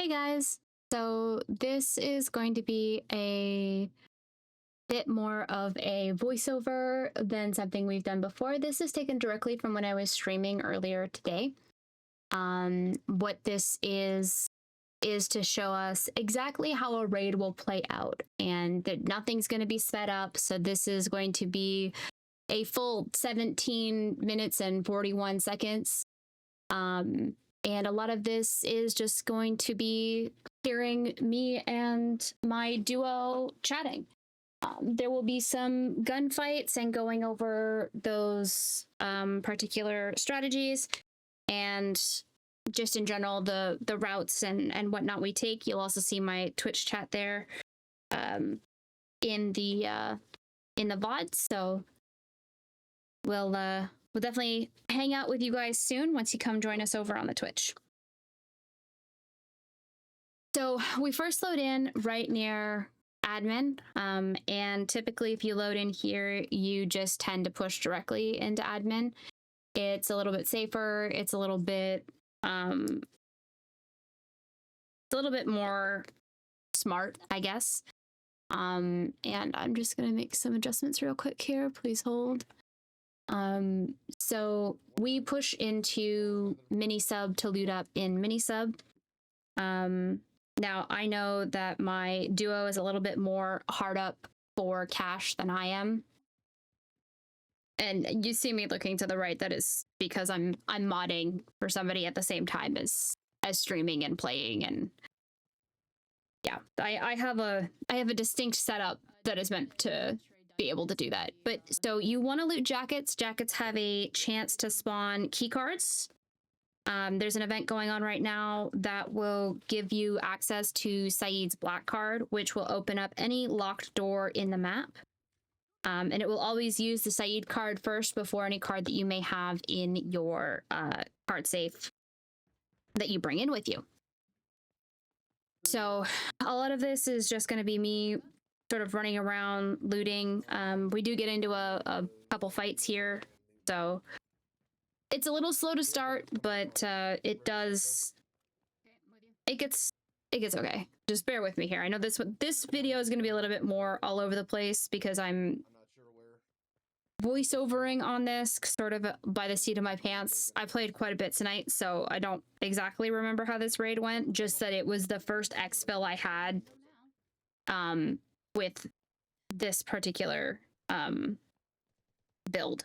Hey guys, so this is going to be a bit more of a voiceover than something we've done before. This is taken directly from when I was streaming earlier today. What this is to show us exactly how a raid will play out, and that nothing's going to be sped up. So this is going to be a full 17 minutes and 41 seconds. And a lot of this is just going to be hearing me and my duo chatting. There will be some gunfights and going over those particular strategies, and just in general the routes and whatnot we take. You'll also see my Twitch chat there in the VOD. So we'll definitely hang out with you guys soon once you come join us over on the Twitch. So we first load in right near admin, and typically if you load in here, you just tend to push directly into admin. It's a little bit safer. It's a little bit more smart, I guess. And I'm just gonna make some adjustments real quick here. Please hold. So we push into Minisub to loot up in Minisub. Now I know that my duo is a little bit more hard up for cash than I am. And you see me looking to the right. That is because I'm modding for somebody at the same time as streaming and playing. And yeah, I have a distinct setup that is meant to be able to do that. But so you want to loot jackets. Jackets have a chance to spawn key cards. There's an event going on right now that will give you access to Saeed's black card, which will open up any locked door in the map. And it will always use the Saeed card first before any card that you may have in your card safe that you bring in with you. So a lot of this is just going to be me sort of running around looting. We do get into a couple fights here, so it's a little slow to start, but it gets okay. Just bear with me here. I know this video is going to be a little bit more all over the place because I'm voiceovering on this sort of by the seat of my pants. I played quite a bit tonight, so I don't exactly remember how this raid went, just that it was the first exfil I had with this particular build.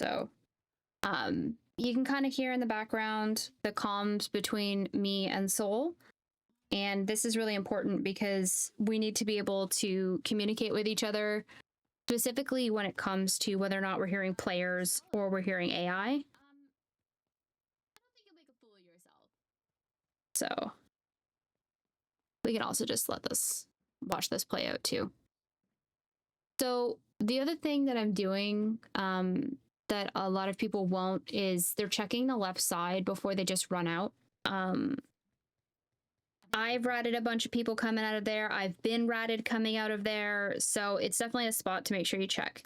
So you can kind of hear in the background the comms between me and Soul. And this is really important because we need to be able to communicate with each other, specifically when it comes to whether or not we're hearing players or we're hearing AI. So we can also just watch this play out too. So the other thing that I'm doing that a lot of people won't is they're checking the left side before they just run out. I've ratted a bunch of people coming out of there. I've been ratted coming out of there. So it's definitely a spot to make sure you check.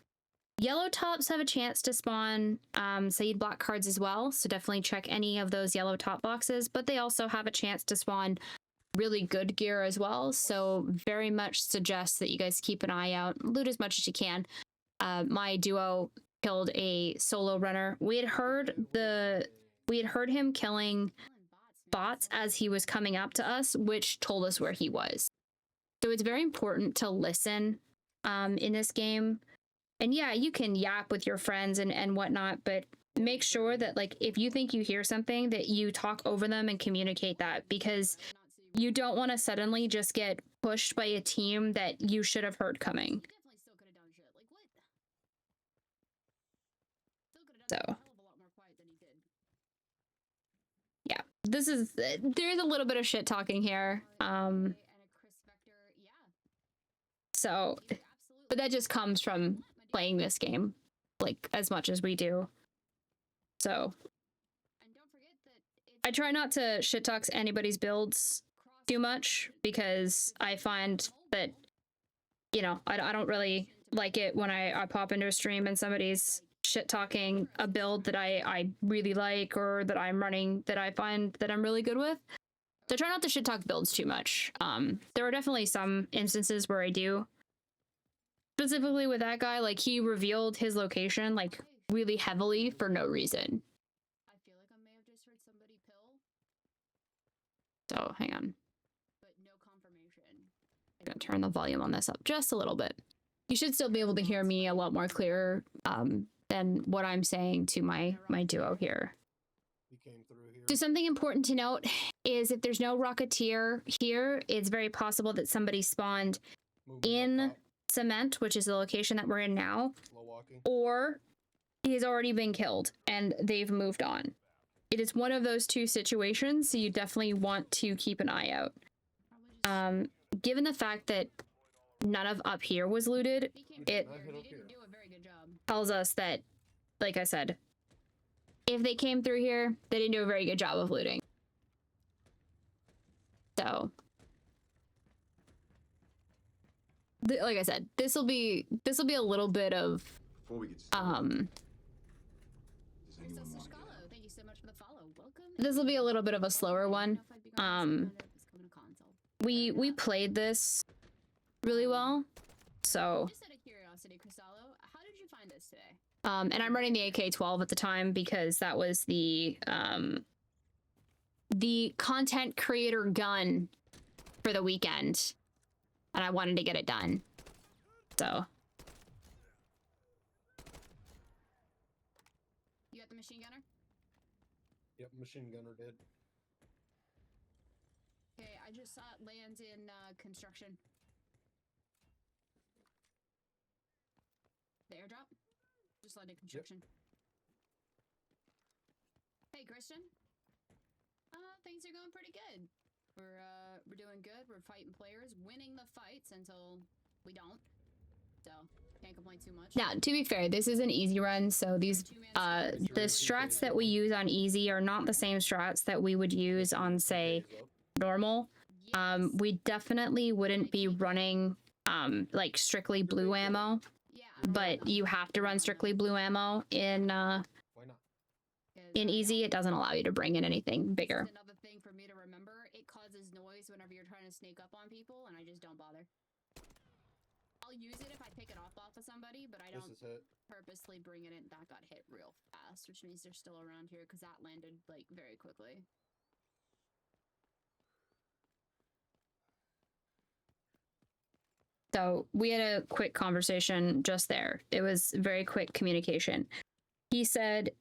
Yellow tops have a chance to spawn Saeed black cards as well. So definitely check any of those yellow top boxes, but they also have a chance to spawn really good gear as well. So very much suggest that you guys keep an eye out, loot as much as you can. My duo killed a solo runner. We had heard him killing bots as he was coming up to us, which told us where he was. So it's very important to listen in this game. And yeah, you can yap with your friends and whatnot, but make sure that, like, if you think you hear something, that you talk over them and communicate that, because you don't want to suddenly just get pushed by a team that you should have heard coming. So yeah, there's a little bit of shit talking here. So, but that just comes from playing this game like as much as we do. So I try not to shit talk anybody's builds too much, because I find that, you know, I don't really like it when I pop into a stream and somebody's shit talking a build that I really like or that I'm running that I find that I'm really good with. So I try not to shit talk builds too much. There are definitely some instances where I do. Specifically with that guy, like he revealed his location like really heavily for no reason. I feel like I may have just heard somebody pill, So hang on. but no confirmation. I'm gonna turn the volume on this up just a little bit. You should still be able to hear me a lot more clearer than what I'm saying to my duo here. He came through here. So something important to note is if there's no Rocketeer here, it's very possible that somebody spawned Moving in up top, Cement, which is the location that we're in now, slow walking. or he's already been killed and they've moved on. It is one of those two situations, so you definitely want to keep an eye out. Given the fact that none of up here was looted, He came it through here. He Up didn't here. do a very good job. tells us that, like I said, if they came through here, they didn't do a very good job of looting. So, like I said, this will be a little bit of Before we get started, does anyone Princess want to get Shkalo, out? thank you so much for the follow. Welcome. this will be a little bit of a slower one. Um, We played this really well, so Just out of curiosity, Cristallo, how did you find us today? and I'm running the AK-12 at the time because that was the content creator gun for the weekend, and I wanted to get it done. So You got the machine gunner? Yep, machine gunner did. Okay, I just saw it land in construction. The airdrop? Just landed construction. Hey, Christian. Things are going pretty good. We're doing good. We're fighting players, winning the fights until we don't. So, can't complain too much. now, to be fair, this is an easy run, so these the strats that we use on easy are not the same strats that we would use on, say, Days up. normal. Yes. We definitely wouldn't be running like strictly blue ammo, Yeah, but you have to run strictly blue ammo in Why not? easy. It doesn't allow you to bring in anything bigger. This is another thing for me to remember. It causes noise whenever you're trying to sneak up on people, and I just don't bother. I'll use it if I pick it off of somebody, but I This don't is hit. purposely bring it in. That got hit real fast, which means they're still around here because that landed like very quickly. So we had a quick conversation just there. It was very quick communication. He said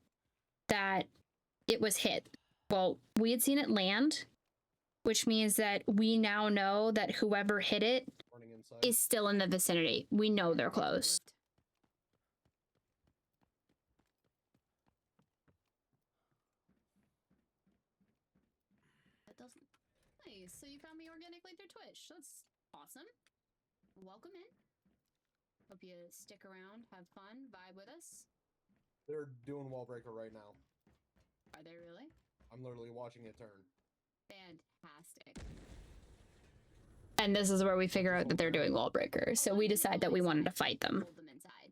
that it was hit. Well, we had seen it land, which means that we now know that whoever hit it Running inside. is still in the vicinity. We know they're close. Lift. That doesn't. Nice. So you found me organically through Twitch. That's awesome. Welcome in. Hope you stick around, have fun, vibe with us. They're doing wall breaker right now. Are they really? I'm literally watching it turn. Fantastic. And this is where we figure out that they're doing wall breaker. So we decide that we wanted to fight them. Hold them inside.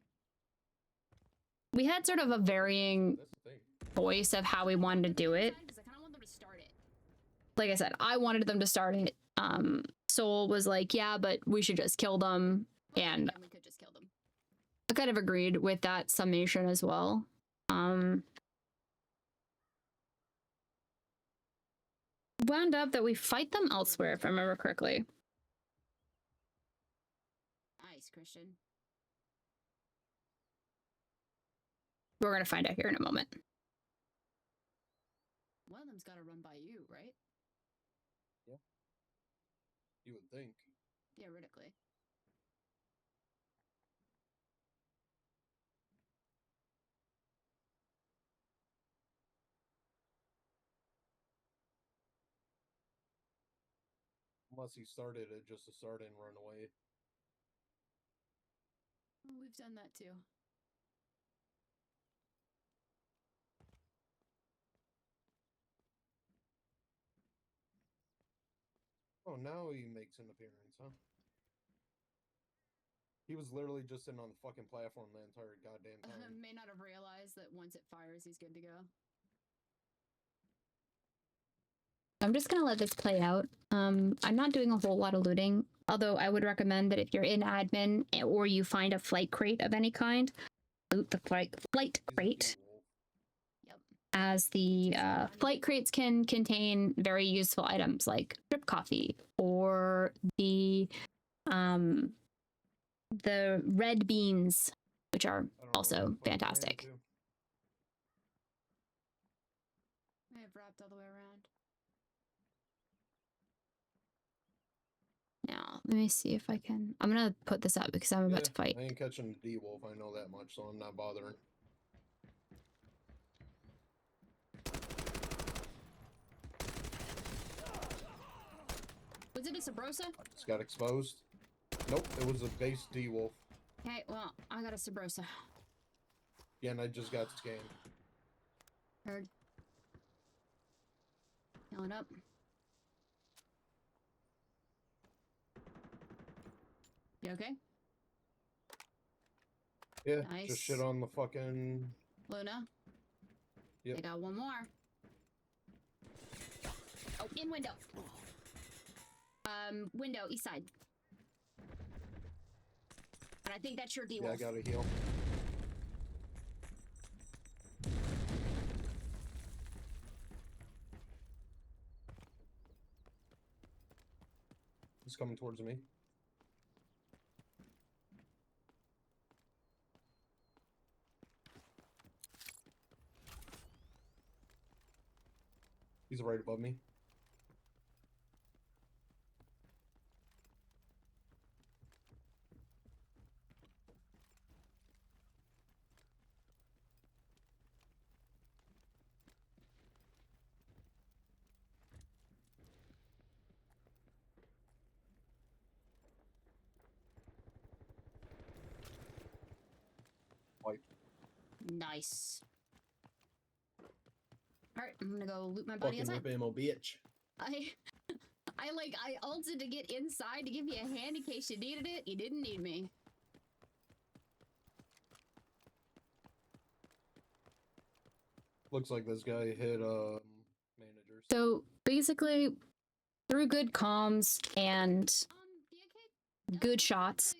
We had sort of a varying That's the thing. voice of how we wanted to do it. Because I kind of want them to start it. Like I said, I wanted them to start it. Soul was like, yeah, but we should just kill them. And we could just kill them. I kind of agreed with that summation as well. Wound up that we fight them elsewhere, if I remember correctly. Nice, Christian. We're going to find out here in a moment. One of them's got to run by you, right? You would think. Theoretically. Unless he started it just to start and run away. We've done that too. Oh, now he makes an appearance, huh? He was literally just sitting on the fucking platform the entire goddamn time. May not have realized that once it fires, he's good to go. I'm just gonna let this play out. I'm not doing a whole lot of looting, although I would recommend that if you're in admin or you find a flight crate of any kind, loot the flight He's a crate, D-Wolf. Yep. as the flight crates can contain very useful items like drip coffee or the red beans, which are I don't know where also the fuck he ran fantastic. into. I have wrapped all the way around. Now, let me see if I can. I'm gonna put this up because I'm about to fight. I ain't catching the D-Wolf, I know that much, so I'm not bothering. Was it a Sabrosa? Just got exposed. Nope, it was a base D-Wolf. Okay, well, I got a Sabrosa. Yeah, and I just got scanned. Heard. Healing up. You okay? Yeah, Nice. just shit on the fucking... Luna? Yep. They got one more. Oh, in window. Window, east side. And I think that's your Yeah, I D-Wolf. gotta heal. He's coming towards me. He's right above me. Wipe. Nice. Alright, I'm gonna go loot my body Fucking outside. whip ammo, bitch. I ulted to get inside to give you a hand in case you needed it. You didn't need me. Looks like this guy hit managers. So basically, through good comms and Yeah, kid, good shots,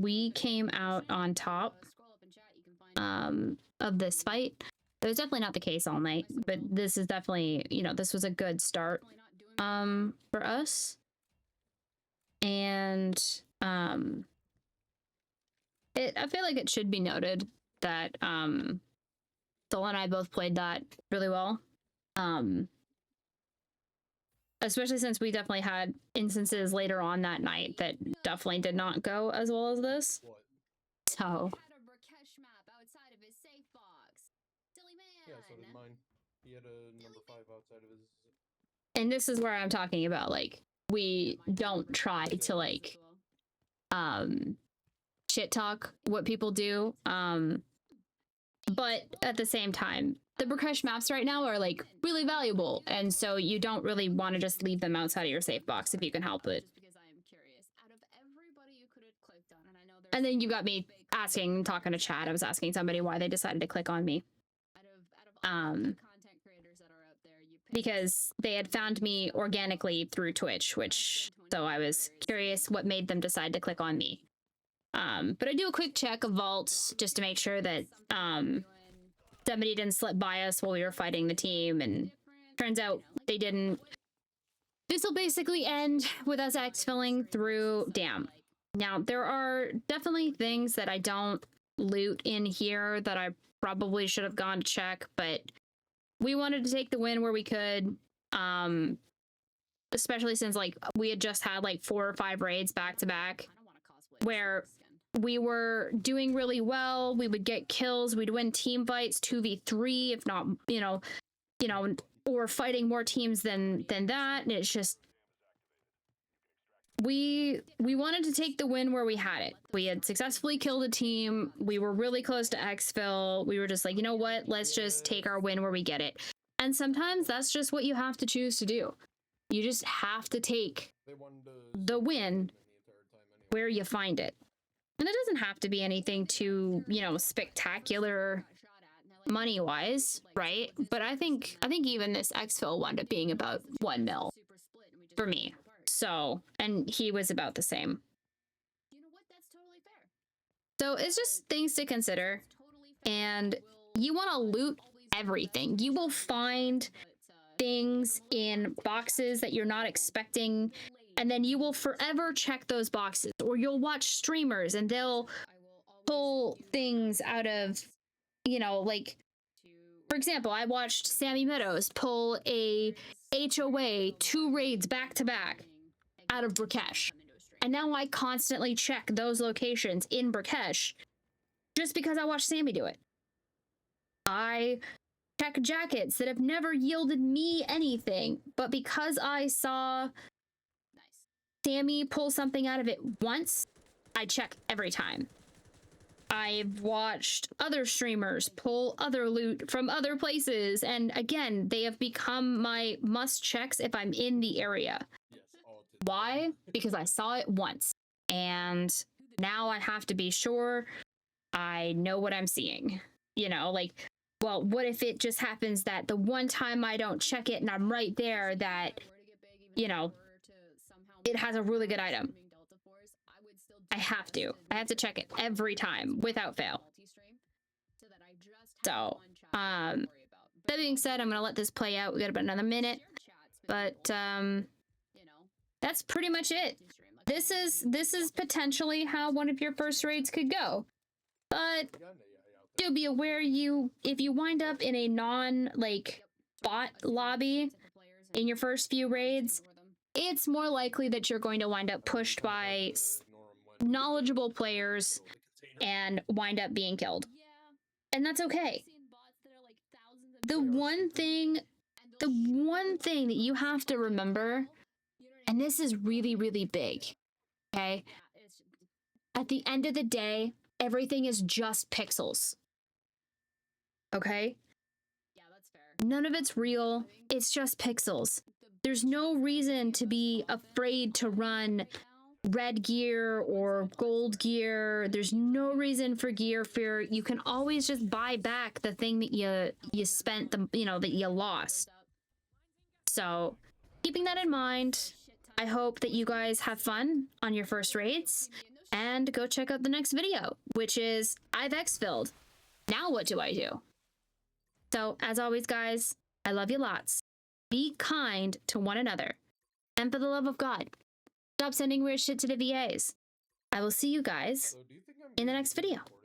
we came out on top scroll up in chat, you can find of this fight. It was definitely not the case all night, but this is definitely, you know, this was a good start definitely not doing for us. And I feel like it should be noted that Sola and I both played that really well. Especially since we definitely had instances later on that night that definitely did not go as well as this. What? So Had a Rakesh map outside of his safe box. Silly man. Yeah, so did mine. He had a number 5 outside of his... and this is where I'm talking about, like, we don't try to like shit talk what people do. But at the same time, the Brakesh maps right now are like really valuable, and so you don't really want to just leave them outside of your safe box if you can help it. Just because I am curious. Out of everybody you could have clicked on, and I know there's And then you got some me big- asking, talking to chat. I was asking somebody why they decided to click on me out of all the content creators that are out there, you picked because they had found me organically through Twitch, which so I was curious what made them decide to click on me. But I do a quick check of vaults just to make sure that somebody didn't slip by us while we were fighting the team, and turns out they didn't. This will basically end with us exfilling through Dam. Now, there are definitely things that I don't loot in here that I probably should have gone to check, but we wanted to take the win where we could, especially since like we had just had like 4 or 5 raids back to back where we were doing really well. We would get kills. We'd win team fights 2v3, if not, you know, or fighting more teams than that. And it's just we wanted to take the win where we had it. We had successfully killed a team. We were really close to exfil. We were just like, you know what? Let's just take our win where we get it. And sometimes that's just what you have to choose to do. You just have to take They wanted to the win the entire time anyway. where you find it. And it doesn't have to be anything too, you know, spectacular money wise, right? But I think even this exfil wound up being about 1 mil for me. So, and he was about the same. You know what? That's totally fair. So it's just things to consider. And you want to loot everything. You will find things in boxes that you're not expecting, and then you will forever check those boxes. Or you'll watch streamers and they'll pull things out of, you know, like, for example, I watched Sammy Meadows pull a HOA 2 raids back to back out of Brikesh. And now I constantly check those locations in Brikesh just because I watched Sammy do it. I check jackets that have never yielded me anything, but because I saw Sammy pull something out of it once, I check every time. I've watched other streamers pull other loot from other places, and again, they have become my must checks if I'm in the area. Yes, all to Why? Because I saw it once, and now I have to be sure I know what I'm seeing. You know, like, well, what if it just happens that the one time I don't check it and I'm right there that, you know, it has a really good item. I have to check it every time without fail. So, that being said, I'm gonna let this play out. We got about another minute, but that's pretty much it. This is potentially how one of your first raids could go, but do be aware if you wind up in a non bot lobby in your first few raids, it's more likely that you're going to wind up pushed by knowledgeable players and wind up being killed. And that's okay. The one thing that you have to remember, and this is really, really big, okay? At the end of the day, everything is just pixels. Okay? None of it's real. It's just pixels. There's no reason to be afraid to run red gear or gold gear. There's no reason for gear fear. You can always just buy back the thing that you spent, that you lost. So, keeping that in mind, I hope that you guys have fun on your first raids, and go check out the next video, which is I've exfilled. Now what do I do? So, as always, guys, I love you lots. Be kind to one another. And for the love of God, stop sending weird shit to the VAs. I will see you guys So do you think I'm in the gonna next be video. recording